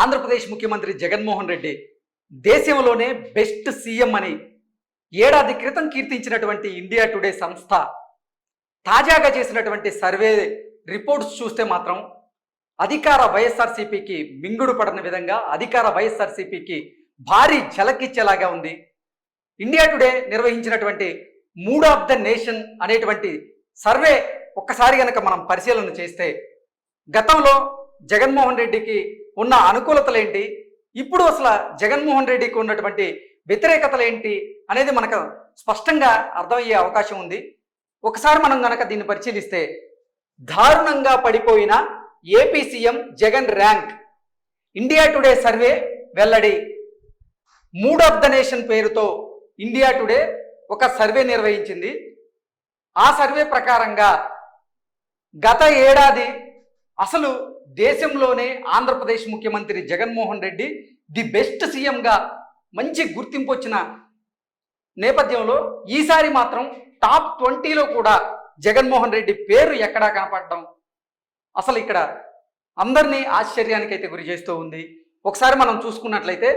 ఆంధ్రప్రదేశ్ ముఖ్యమంత్రి జగన్మోహన్ రెడ్డి దేశంలోనే best CM అని ఏడాది క్రితం కీర్తించినటువంటి ఇండియా టుడే సంస్థ తాజాగా చేసినటువంటి సర్వే రిపోర్ట్స్ చూస్తే మాత్రం అధికార వైఎస్ఆర్సీపీకి మింగుడు పడని విధంగా అధికార వైఎస్ఆర్సీపీకి భారీ ఝలకిచ్చేలాగా ఉంది. ఇండియా టుడే నిర్వహించినటువంటి మూడ్ ఆఫ్ ద నేషన్ అనేటువంటి సర్వే ఒక్కసారి కనుక మనం పరిశీలన చేస్తే గతంలో జగన్మోహన్ రెడ్డికి ఉన్న అనుకూలతలేంటి, ఇప్పుడు అసలు జగన్మోహన్ రెడ్డికి ఉన్నటువంటి వ్యతిరేకతలేంటి అనేది మనకు స్పష్టంగా అర్థమయ్యే అవకాశం ఉంది. ఒకసారి మనం కనుక దీన్ని పరిశీలిస్తే దారుణంగా పడిపోయిన AP CM Jagan rank India today survey వెల్లడి. మూడ్ ఆఫ్ ద నేషన్ పేరుతో ఇండియా టుడే ఒక సర్వే నిర్వహించింది. ఆ సర్వే ప్రకారంగా గత ఏడాది అసలు దేశంలోనే ఆంధ్రప్రదేశ్ ముఖ్యమంత్రి జగన్మోహన్ రెడ్డి ది బెస్ట్ సీఎంగా మంచి గుర్తింపు వచ్చిన నేపథ్యంలో ఈసారి మాత్రం టాప్ 20లో కూడా జగన్మోహన్ రెడ్డి పేరు ఎక్కడా కనపడడం అసలు ఇక్కడ అందరినీ ఆశ్చర్యానికైతే గురి చేస్తూ ఉంది. ఒకసారి మనం చూసుకున్నట్లయితే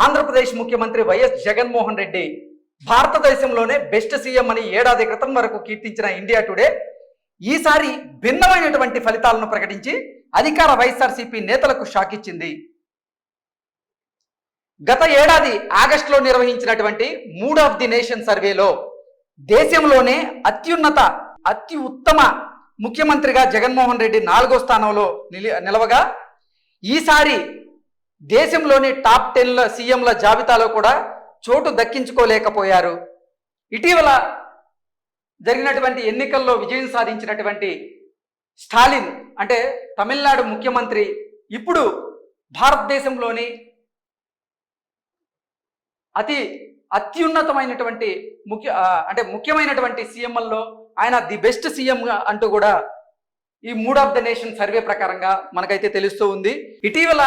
ఆంధ్రప్రదేశ్ ముఖ్యమంత్రి వైఎస్ జగన్మోహన్ రెడ్డి భారతదేశంలోనే బెస్ట్ సీఎం అని ఏడాది క్రితం వరకు కీర్తించిన ఇండియా టుడే ఈసారి భిన్నమైనటువంటి ఫలితాలను ప్రకటించి అధికార వైఎస్ఆర్సీపీ నేతలకు షాక్ ఇచ్చింది. గత ఏడాది ఆగస్టులో నిర్వహించినటువంటి మూడ్ ఆఫ్ ది నేషన్ సర్వేలో దేశంలోనే అతి ఉత్తమ ముఖ్యమంత్రిగా జగన్మోహన్ రెడ్డి 4వ స్థానంలో నిలవగా ఈసారి దేశంలోని టాప్ 10 సీఎంల జాబితాలో కూడా చోటు దక్కించుకోలేకపోయారు. ఇటీవల జరిగినటువంటి ఎన్నికల్లో విజయం సాధించినటువంటి స్టాలిన్ అంటే తమిళనాడు ముఖ్యమంత్రి ఇప్పుడు భారతదేశంలోని అత్యున్నతమైనటువంటి ముఖ్యమైనటువంటి సీఎంల్లో ఆయన ది బెస్ట్ సీఎం అంటూ కూడా ఈ mood of the nation survey ప్రకారంగా మనకైతే తెలుస్తూ ఉంది. ఇటీవల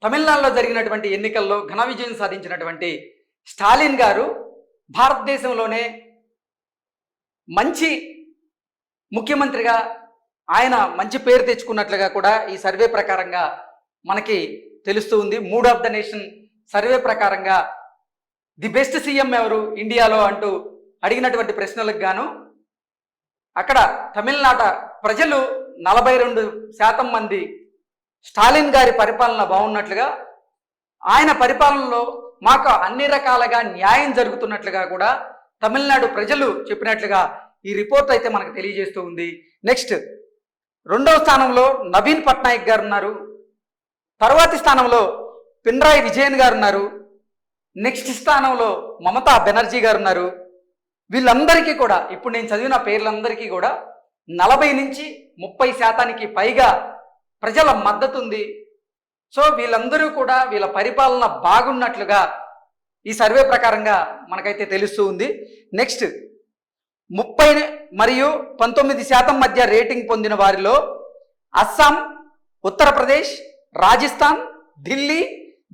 తమిళనాడులో జరిగినటువంటి ఎన్నికల్లో ఘన విజయం సాధించినటువంటి స్టాలిన్ గారు భారతదేశంలోనే మంచి ముఖ్యమంత్రిగా ఆయన మంచి పేరు తెచ్చుకున్నట్లుగా కూడా ఈ సర్వే ప్రకారంగా మనకి తెలుస్తూ ఉంది. Mood of the nation survey ప్రకారంగా ది బెస్ట్ సీఎం ఎవరు ఇండియాలో అంటూ అడిగినటువంటి ప్రశ్నలకు గాను అక్కడ తమిళనాడు ప్రజలు 42% మంది స్టాలిన్ గారి పరిపాలన బాగున్నట్లుగా, ఆయన పరిపాలనలో మాకు అన్ని రకాలుగా న్యాయం జరుగుతున్నట్లుగా కూడా తమిళనాడు ప్రజలు చెప్పినట్లుగా ఈ రిపోర్ట్ అయితే మనకు తెలియజేస్తూ ఉంది. నెక్స్ట్ 2వ స్థానంలో నవీన్ పట్నాయక్ గారు ఉన్నారు. తర్వాతి స్థానంలో పినరాయి విజయన్ గారు ఉన్నారు. నెక్స్ట్ స్థానంలో మమతా బెనర్జీ గారు ఉన్నారు. వీళ్ళందరికీ కూడా ఇప్పుడు నేను చదివిన పేర్లందరికీ కూడా 40 నుంచి 30% పైగా ప్రజల మద్దతు ఉంది. సో వీళ్ళందరూ కూడా వీళ్ళ పరిపాలన బాగున్నట్లుగా ఈ సర్వే ప్రకారంగా మనకైతే తెలుస్తూ ఉంది. నెక్స్ట్ 30 మరియు 19% మధ్య రేటింగ్ పొందిన వారిలో అస్సాం, ఉత్తరప్రదేశ్, రాజస్థాన్, ఢిల్లీ,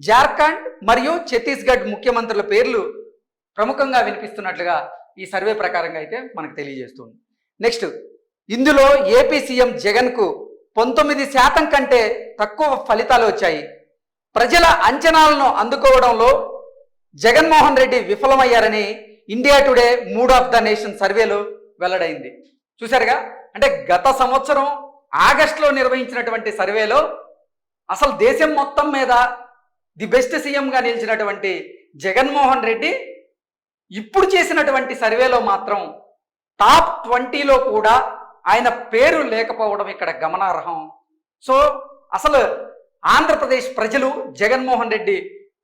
జార్ఖండ్ మరియు ఛత్తీస్గఢ్ ముఖ్యమంత్రుల పేర్లు ప్రముఖంగా వినిపిస్తున్నట్లుగా ఈ సర్వే ప్రకారంగా అయితే మనకు తెలియజేస్తుంది. నెక్స్ట్ ఇందులో ఏపీ సీఎం జగన్కు 19% కంటే తక్కువ ఫలితాలు వచ్చాయి. ప్రజల అంచనాలను అందుకోవడంలో జగన్మోహన్ రెడ్డి విఫలమయ్యారని India Today mood of the nation సర్వేలో వెల్లడైంది. చూశారుగా, అంటే గత సంవత్సరం ఆగస్టులో నిర్వహించినటువంటి సర్వేలో అసలు దేశం మొత్తం మీద ది బెస్ట్ సీఎంగా నిలిచినటువంటి జగన్మోహన్ రెడ్డి ఇప్పుడు చేసినటువంటి సర్వేలో మాత్రం టాప్ 20లో కూడా ఆయన పేరు లేకపోవడం ఇక్కడ గమనార్హం. సో అసలు ఆంధ్రప్రదేశ్ ప్రజలు జగన్మోహన్ రెడ్డి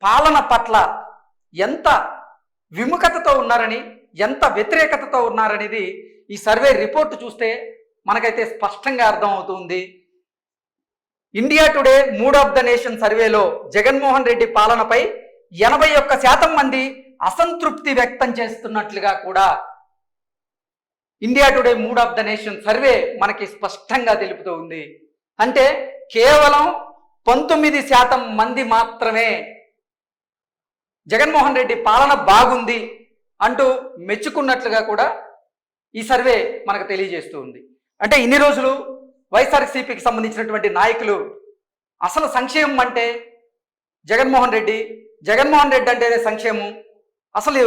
పాలన పట్ల ఎంత విముఖతతో ఉన్నారని, ఎంత వ్యతిరేకతతో ఉన్నారనేది ఈ సర్వే రిపోర్ట్ చూస్తే మనకైతే స్పష్టంగా అర్థమవుతుంది. India Today mood of the nation సర్వేలో జగన్మోహన్ రెడ్డి పాలనపై 81% మంది అసంతృప్తి వ్యక్తం చేస్తున్నట్లుగా కూడా India Today mood of the nation survey మనకి స్పష్టంగా తెలుపుతూ ఉంది. అంటే కేవలం 19% మంది మాత్రమే జగన్మోహన్ రెడ్డి పాలన బాగుంది అంటూ మెచ్చుకున్నట్లుగా కూడా ఈ సర్వే మనకు తెలియజేస్తూ ఉంది. అంటే ఇన్ని రోజులు వైఎస్ఆర్సీపీకి సంబంధించినటువంటి నాయకులు అసలు సంక్షేమం అంటే జగన్మోహన్ రెడ్డి. జగన్మోహన్ రెడ్డి అంటేనే సంక్షేమం. అసలు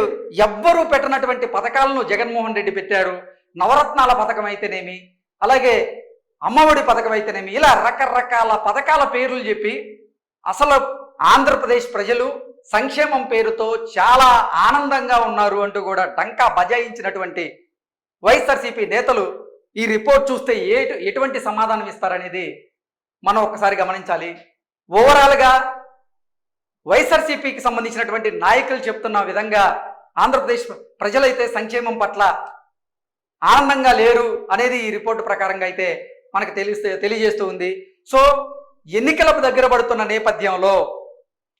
ఎవ్వరూ పెట్టనటువంటి పథకాలను జగన్మోహన్ రెడ్డి పెట్టారు. నవరత్నాల పథకం అయితేనేమి, అలాగే అమ్మఒడి పథకం అయితేనేమి, ఇలా రకరకాల పథకాల పేర్లు చెప్పి అసలు ఆంధ్రప్రదేశ్ ప్రజలు సంక్షేమం పేరుతో చాలా ఆనందంగా ఉన్నారు అంటూ కూడా డంకా బజాయించినటువంటి వైఎస్ఆర్సీపీ నేతలు ఈ రిపోర్ట్ చూస్తే ఎటువంటి సమాధానం ఇస్తారనేది మనం ఒకసారి గమనించాలి. ఓవరాల్గా వైఎస్ఆర్సీపీకి సంబంధించినటువంటి నాయకులు చెప్తున్న విధంగా ఆంధ్రప్రదేశ్ ప్రజలైతే సంక్షేమం పట్ల ఆనందంగా లేరు అనేది ఈ రిపోర్టు ప్రకారంగా అయితే మనకు తెలియజేస్తూ ఉంది. సో ఎన్నికలకు దగ్గర పడుతున్న నేపథ్యంలో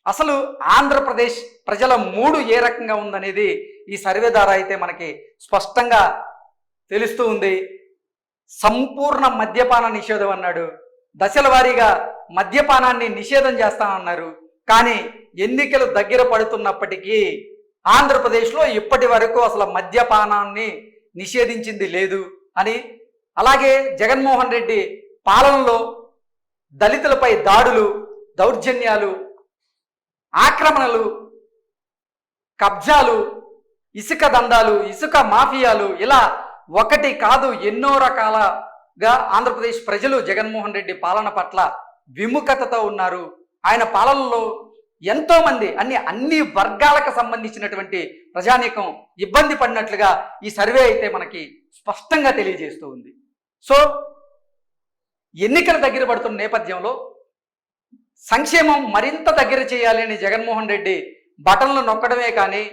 అసలు ఆంధ్రప్రదేశ్ ప్రజల మూడు ఏ రకంగా ఉందనేది ఈ సర్వే ద్వారా అయితే మనకి స్పష్టంగా తెలుస్తూ ఉంది. సంపూర్ణ మద్యపాన నిషేధం అన్నాడు, దశల వారీగా మద్యపానాన్ని నిషేధం చేస్తానన్నారు. కానీ ఎన్నికలు దగ్గర పడుతున్నప్పటికీ ఆంధ్రప్రదేశ్లో ఇప్పటి వరకు అసలు మద్యపానాన్ని నిషేధించింది లేదు అని, అలాగే జగన్మోహన్ రెడ్డి పాలనలో దళితులపై దాడులు, దౌర్జన్యాలు, ఆక్రమణలు, కబ్జాలు, ఇసుక దందాలు, ఇసుక మాఫియాలు, ఇలా ఒకటి కాదు ఎన్నో రకాలుగా ఆంధ్రప్రదేశ్ ప్రజలు జగన్మోహన్ రెడ్డి పాలన పట్ల విముఖతతో ఉన్నారు. ఆయన పాలనలో ఎంతో మంది అన్ని వర్గాలకు సంబంధించినటువంటి ప్రజానీకం ఇబ్బంది పడినట్లుగా ఈ సర్వే అయితే మనకి స్పష్టంగా తెలియజేస్తూ ఉంది. సో ఎన్నికల దగ్గర పడుతున్న నేపథ్యంలో సంక్షేమం మరింత దగ్గర చేయాలని జగన్మోహన్ రెడ్డి బటన్లు నొక్కడమే కానీ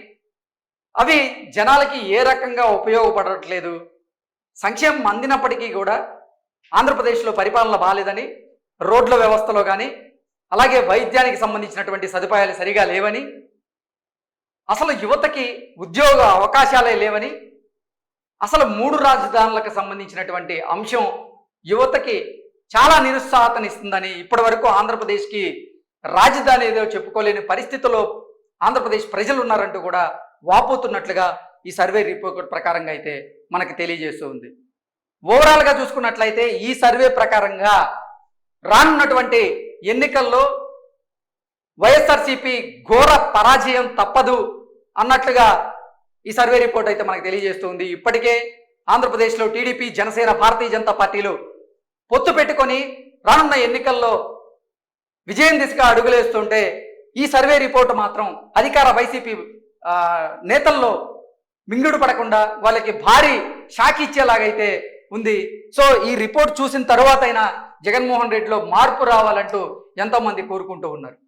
అవి జనాలకి ఏ రకంగా ఉపయోగపడట్లేదు. సంక్షేమం అందినప్పటికీ కూడా ఆంధ్రప్రదేశ్లో పరిపాలన బాలేదని, రోడ్ల వ్యవస్థలో కానీ అలాగే వైద్యానికి సంబంధించినటువంటి సదుపాయాలు సరిగా లేవని, అసలు యువతకి ఉద్యోగ అవకాశాలే లేవని, అసలు 3 రాజధానులకు సంబంధించినటువంటి అంశం యువతకి చాలా నిరుత్సాహతనిస్తుందని, ఇప్పటి వరకు ఆంధ్రప్రదేశ్కి రాజధాని ఏదో చెప్పుకోలేని పరిస్థితుల్లో ఆంధ్రప్రదేశ్ ప్రజలు ఉన్నారంటూ కూడా వాపోతున్నట్లుగా ఈ సర్వే రిపోర్ట్ ప్రకారంగా అయితే మనకు తెలియజేస్తూ ఉంది. ఓవరాల్గా చూసుకున్నట్లయితే ఈ సర్వే ప్రకారంగా రానున్నటువంటి ఎన్నికల్లో వైఎస్ఆర్సీపీ ఘోర పరాజయం తప్పదు అన్నట్లుగా ఈ సర్వే రిపోర్ట్ అయితే మనకు తెలియజేస్తుంది. ఇప్పటికే ఆంధ్రప్రదేశ్లో టీడీపీ, జనసేన, భారతీయ జనతా పార్టీలు పొత్తు పెట్టుకొని రానున్న ఎన్నికల్లో విజయం దిశగా అడుగులేస్తుంటే ఈ సర్వే రిపోర్టు మాత్రం అధికార వైసీపీ నేతల్లో మింగుడు పడకుండా వాళ్ళకి భారీ షాక్ ఇచ్చేలాగైతే ఉంది. సో ఈ రిపోర్ట్ చూసిన తరువాతైనా జగన్మోహన్ రెడ్డిలో మార్పు రావాలంటూ ఎంతోమంది కోరుకుంటూ ఉన్నారు.